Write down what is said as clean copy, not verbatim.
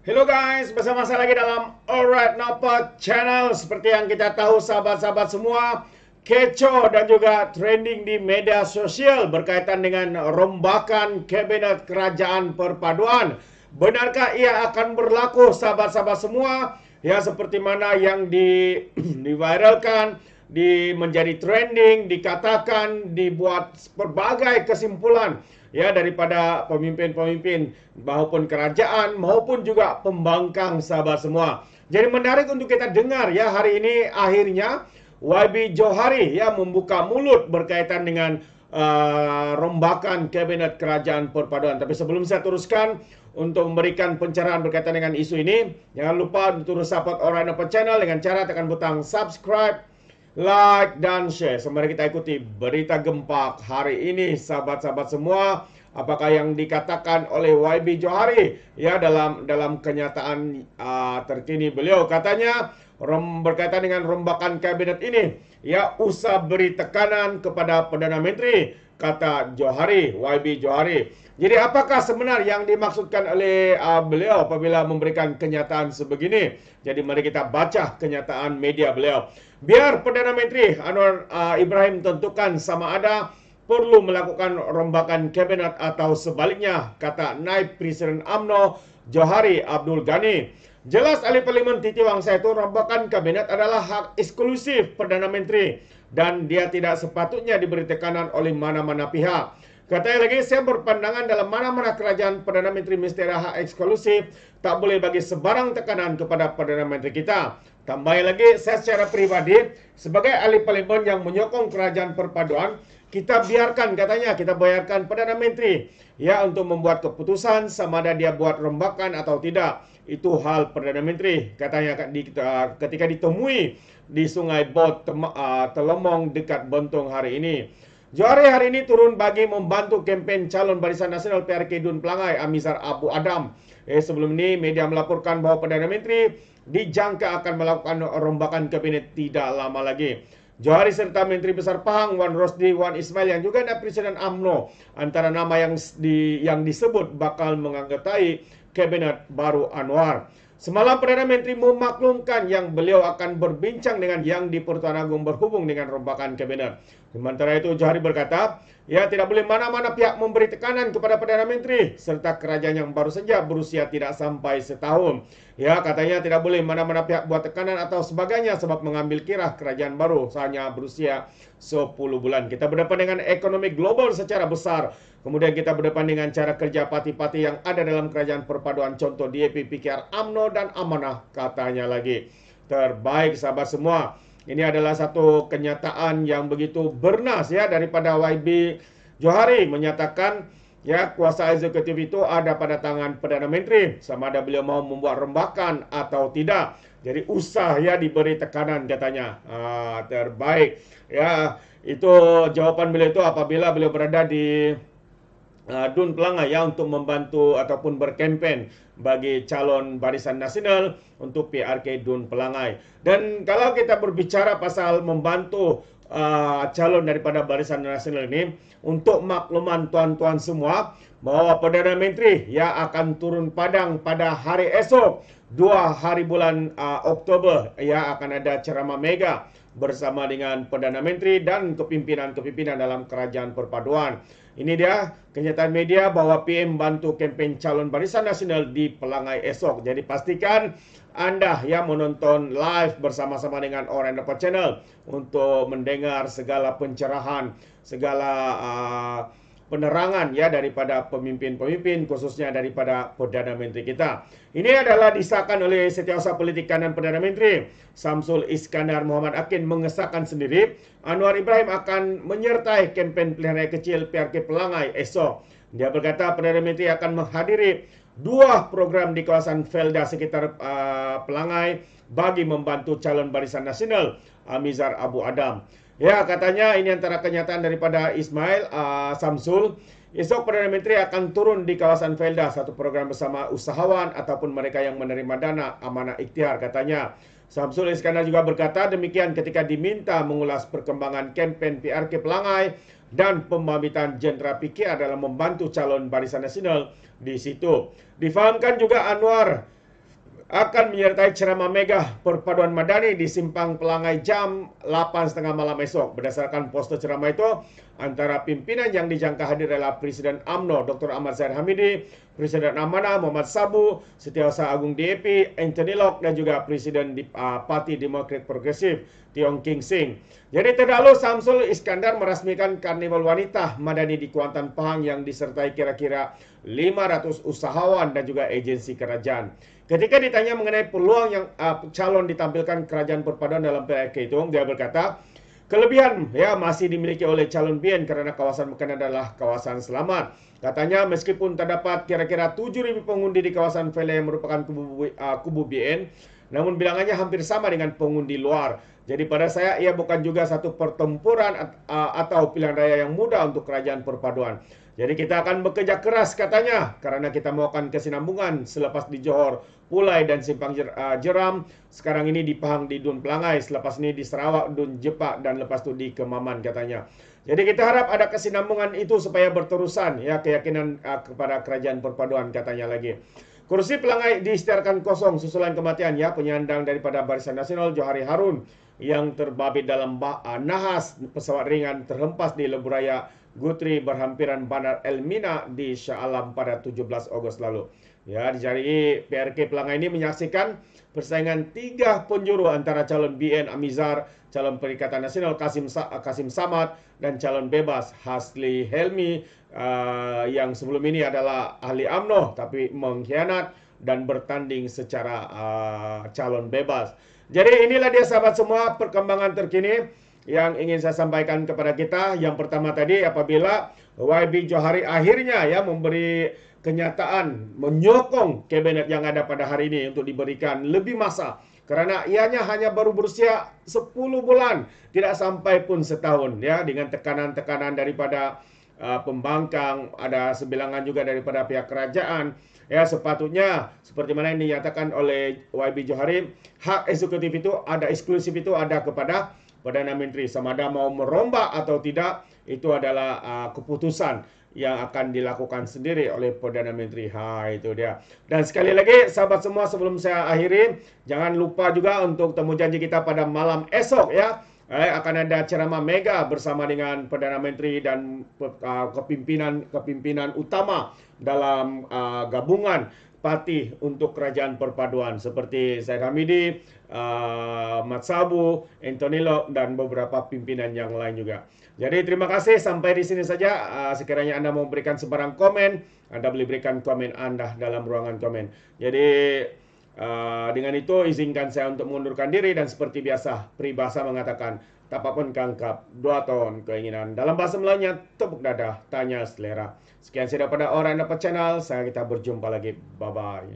Hello guys, bersama saya lagi dalam Alright Napa Channel. Seperti yang kita tahu sahabat-sahabat semua, kecoh dan juga trending di media sosial berkaitan dengan rombakan Kabinet Kerajaan Perpaduan. Benarkah ia akan berlaku sahabat-sahabat semua? Ya, seperti mana yang diviralkan, menjadi trending, dikatakan, dibuat berbagai kesimpulan ya daripada pemimpin-pemimpin maupun kerajaan maupun juga pembangkang sahabat semua. Jadi menarik untuk kita dengar ya, hari ini akhirnya YB Johari ya membuka mulut berkaitan dengan rombakan Kabinet Kerajaan Perpaduan. Tapi sebelum saya teruskan untuk memberikan pencerahan berkaitan dengan isu ini, jangan lupa untuk terus support Alright Napa Channel dengan cara tekan butang subscribe, like dan share. Mari kita ikuti berita gempak hari ini sahabat-sahabat semua. Apakah yang dikatakan oleh YB Johari ya dalam kenyataan terkini beliau, katanya berkaitan dengan rombakan kabinet ini ya usah beri tekanan kepada Perdana Menteri, kata Johari, YB Johari. Jadi apakah sebenarnya yang dimaksudkan oleh beliau apabila memberikan kenyataan sebegini? Jadi mari kita baca kenyataan media beliau. Biar Perdana Menteri Anwar Ibrahim tentukan sama ada perlu melakukan rombakan kabinet atau sebaliknya, kata Naib Presiden UMNO Johari Abdul Ghani. Jelas ahli parlimen Titi Wangsa itu rombakan kabinet adalah hak eksklusif Perdana Menteri dan dia tidak sepatutnya diberi tekanan oleh mana-mana pihak. Katanya lagi, saya berpandangan dalam mana-mana kerajaan Perdana Menteri mesti ada hak eksklusif, tak boleh bagi sebarang tekanan kepada Perdana Menteri kita. Tambah lagi, saya secara pribadi sebagai ahli parlimen yang menyokong kerajaan perpaduan, kita biarkan, katanya, kita biarkan Perdana Menteri ya untuk membuat keputusan sama ada dia buat rombakan atau tidak. Itu hal Perdana Menteri, katanya ketika ditemui di Sungai Bot Telemong dekat Bentong hari ini. Johari hari ini turun bagi membantu kempen calon Barisan Nasional PRK Dun Pelangai Amizar Abu Adam. Sebelum ini media melaporkan bahawa Perdana Menteri dijangka akan melakukan rombakan kabinet tidak lama lagi. Johari serta Menteri Besar Pahang Wan Rosdi Wan Ismail yang juga ada Presiden UMNO antara nama yang disebut bakal menganggotai kabinet baru Anwar. Semalam Perdana Menteri memaklumkan yang beliau akan berbincang dengan yang di Pertuan Agong berhubung dengan rombakan kabinet. Sementara itu Johari berkata, ya tidak boleh mana-mana pihak memberi tekanan kepada Perdana Menteri serta kerajaan yang baru saja berusia tidak sampai setahun. Ya, katanya tidak boleh mana-mana pihak buat tekanan atau sebagainya sebab mengambil kira kerajaan baru hanya berusia 10 bulan. Kita berdepan dengan ekonomi global secara besar. Kemudian kita berdepan dengan cara kerja parti-parti yang ada dalam kerajaan perpaduan, contoh DAP, PKR, UMNO dan Amanah, katanya lagi. Terbaik sahabat semua. Ini adalah satu kenyataan yang begitu bernas ya daripada YB Johari menyatakan ya kuasa eksekutif itu ada pada tangan Perdana Menteri sama ada beliau mau membuat rombakan atau tidak. Jadi usah ya diberi tekanan, katanya. Terbaik. Ya, itu jawaban beliau itu apabila beliau berada di Dun Pelangai ya untuk membantu ataupun berkempen bagi calon Barisan Nasional untuk PRK Dun Pelangai. Dan kalau kita berbicara pasal membantu calon daripada Barisan Nasional ini, untuk makluman tuan-tuan semua bahwa Perdana Menteri ya akan turun padang pada hari esok 2 hari bulan Oktober ya akan ada ceramah mega bersama dengan Perdana Menteri dan kepimpinan-kepimpinan dalam kerajaan perpaduan. Ini dia kenyataan media bahwa PM bantu kempen calon Barisan Nasional di Pelangai esok. Jadi pastikan Anda yang menonton live bersama-sama dengan Alright Napa Channel untuk mendengar segala pencerahan, segala penerangan ya daripada pemimpin-pemimpin khususnya daripada Perdana Menteri kita. Ini adalah disahkan oleh Setiausaha Politik Kanan Perdana Menteri Samsul Iskandar Muhammad Akin mengesahkan sendiri Anwar Ibrahim akan menyertai kempen pilihan raya kecil PRK Pelangai esok. Dia berkata Perdana Menteri akan menghadiri 2 program di kawasan Felda sekitar Pelangai bagi membantu calon Barisan Nasional Amizar Abu Adam. Ya, katanya ini antara kenyataan daripada Ismail Samsul. Esok Perdana Menteri akan turun di kawasan Felda, satu program bersama usahawan ataupun mereka yang menerima dana amanah ikhtiar, katanya. Samsul Iskandar juga berkata demikian ketika diminta mengulas perkembangan kempen PRK Pelangai dan pemamitan Jendera PK adalah membantu calon Barisan Nasional di situ. Difahamkan juga Anwar akan menyertai ceramah mega perpaduan madani di Simpang Pelangai jam 8.30 malam esok. Berdasarkan poster ceramah itu, antara pimpinan yang dijangka hadir adalah Presiden UMNO Dr. Ahmad Zahid Hamidi, Presiden Amanah Muhammad Sabu, Setiausaha Agung DAP Anthony Locke, dan juga Presiden Parti Demokrat Progresif Tiong King Sing. Jadi terdahulu Samsul Iskandar merasmikan Karnival Wanita Madani di Kuantan Pahang yang disertai kira-kira 500 usahawan dan juga agensi kerajaan. Ketika ditanya mengenai peluang yang calon ditampilkan kerajaan perpaduan dalam PRK itu, dia berkata, kelebihan ya masih dimiliki oleh calon BN karena kawasan Mekan adalah kawasan selamat. Katanya meskipun terdapat kira-kira 7.000 pengundi di kawasan Vele yang merupakan kubu BN, namun bilangannya hampir sama dengan pengundi luar. Jadi pada saya ia bukan juga satu pertempuran atau pilihan raya yang mudah untuk kerajaan perpaduan. Jadi kita akan bekerja keras katanya karena kita maukan kesinambungan selepas di Johor, Pulai dan Simpang Jeram. Sekarang ini di Pahang di Dun Pelangai, selepas ini di Sarawak, Dun Jepak, dan lepas itu di Kemaman katanya. Jadi kita harap ada kesinambungan itu supaya berterusan ya keyakinan kepada kerajaan perpaduan katanya lagi. Kursi Pelangai diisytiharkan kosong susulan kematian ya penyandang daripada Barisan Nasional Johari Harun yang terbabit dalam nahas pesawat ringan terhempas di Leburaya Guthrie berhampiran Bandar Elmina di Shah Alam pada 17 Ogos lalu. Ya, jadi PRK Pelangai ini menyaksikan persaingan 3 penjuru antara calon BN Amizar, calon Perikatan Nasional Kasim Samad, dan calon bebas Hasli Helmi yang sebelum ini adalah ahli UMNO tapi mengkhianat dan bertanding secara calon bebas. Jadi inilah dia sahabat semua perkembangan terkini yang ingin saya sampaikan kepada kita. Yang pertama tadi apabila YB Johari akhirnya ya memberi kenyataan menyokong kabinet yang ada pada hari ini untuk diberikan lebih masa karena ianya hanya baru berusia 10 bulan, tidak sampai pun setahun ya, dengan tekanan-tekanan daripada pembangkang, ada sebilangan juga daripada pihak kerajaan. Ya, sepatutnya seperti mana yang dinyatakan oleh YB Johari, hak eksekutif itu ada, eksklusif itu ada kepada Perdana Menteri. Sama ada mau merombak atau tidak, itu adalah keputusan yang akan dilakukan sendiri oleh Perdana Menteri. Itu dia. Dan sekali lagi sahabat semua, sebelum saya akhiri, jangan lupa juga untuk temu janji kita pada malam esok ya. Akan ada ceramah mega bersama dengan Perdana Menteri dan kepimpinan utama dalam gabungan parti untuk kerajaan perpaduan seperti Zahid Hamidi, Mat Sabu, Anthony Locke, dan beberapa pimpinan yang lain juga. Jadi terima kasih, sampai di sini saja. Sekiranya Anda mau berikan sebarang komen, Anda boleh berikan komen Anda dalam ruangan komen. Jadi dengan itu izinkan saya untuk mengundurkan diri, dan seperti biasa peribahasa mengatakan tapapun kangkap 2 ton keinginan. Dalam bahasa Melayunya tepuk dada tanya selera. Sekian saya daripada Orang Dapat Channel. Kita berjumpa lagi. Bye bye.